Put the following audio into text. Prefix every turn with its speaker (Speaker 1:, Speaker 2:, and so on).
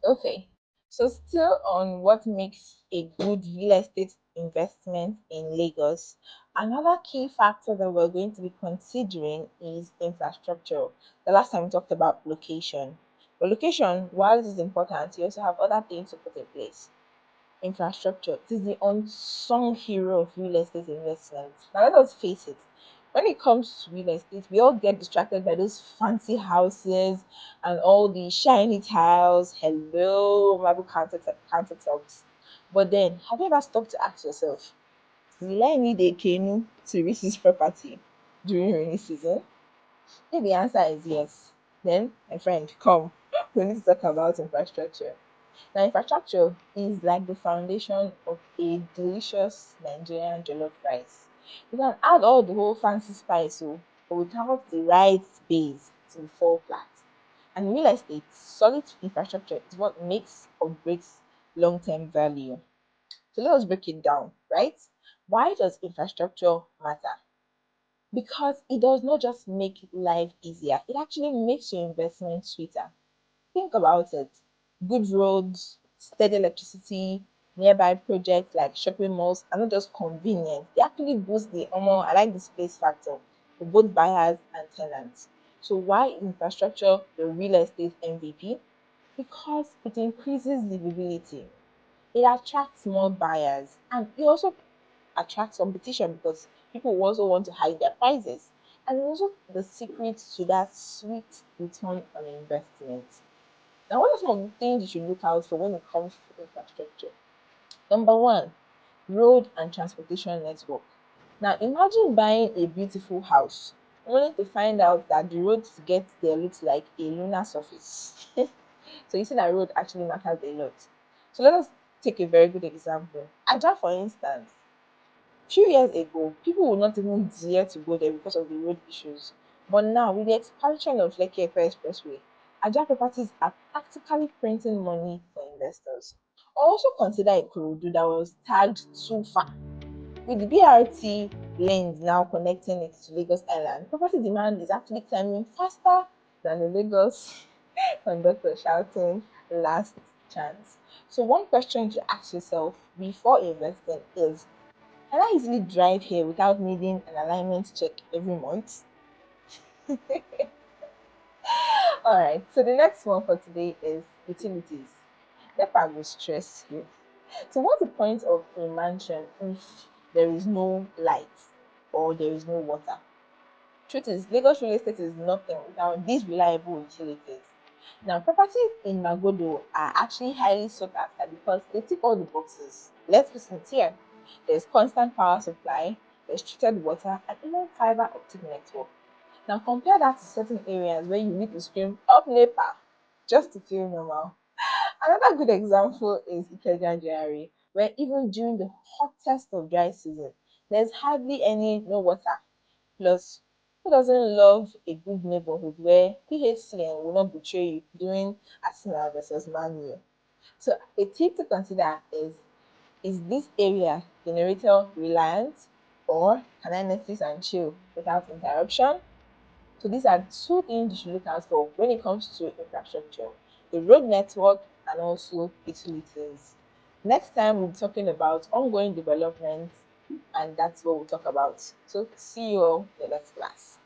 Speaker 1: Okay, so still on what makes a good real estate investment in Lagos, another key factor that we're going to be considering is infrastructure. The last time we talked about location. But location, while it is important, you also have other things to put in place. Infrastructure. It is the unsung hero of real estate investments. Now, let us face it. When it comes to real estate, we all get distracted by those fancy houses and all the shiny tiles, hello, marble countertops. But then, have you ever stopped to ask yourself, will I need a canoe to reach this property during rainy season? If the answer is yes, then, my friend, come. We need to talk about infrastructure. Now, infrastructure is like the foundation of a delicious Nigerian jollof rice. You can add all the whole fancy spice, but without the right base, it will fall flat. And in real estate, solid infrastructure is what makes or breaks long term value. So let us break it down, right? Why does infrastructure matter? Because it does not just make life easier, it actually makes your investment sweeter. Think about it. Good roads, steady electricity, nearby projects like shopping malls are not just convenient. They actually boost the I like this place factor for both buyers and tenants. So why infrastructure the real estate MVP? Because it increases livability. It attracts more buyers and it also attracts competition because people will also want to hide their prices. And also the secret to that sweet return on investment. Now, what are some of the things you should look out for when it comes to infrastructure? Number one, road and transportation network. Now, imagine buying a beautiful house only to find out that the road to get there looks like a lunar surface. So, you see that road actually matters a lot. So, let us take a very good example. Aja, for instance, few years ago, people would not even dare to go there because of the road issues. But now, with the expansion of Lekki Epe Expressway, Ajah properties are practically printing money for investors. Also consider Ikorodu that was tagged too far. With the BRT lanes now connecting it to Lagos Island, property demand is actually climbing faster than the Lagos conductor shouting last chance. So one question to ask yourself before investing is, can I easily drive here without needing an alignment check every month? Alright, so the next one for today is utilities. NEPA will stress you. So what's the point of a mansion if there is no light or there is no water? Truth is, Lagos real estate is nothing without these reliable utilities. Now, properties in Magodo are actually highly sought after because they tick all the boxes. Let's be sincere. There's constant power supply, there's treated water, and even fiber optic network. Now, compare that to certain areas where you need to scream up NEPA just to feel normal. Another good example is Ikeja GRA, where even during the hottest of dry season, there's hardly any no water. Plus, who doesn't love a good neighborhood where PHCN will not betray you during Arsenal versus Man U? So a tip to consider is this area generator reliant or can I Netflix and chill without interruption? So these are two things you should look out for when it comes to infrastructure, the road network and also utilities. Next time we'll be talking about ongoing development and that's what we'll talk about. So see you all in the next class.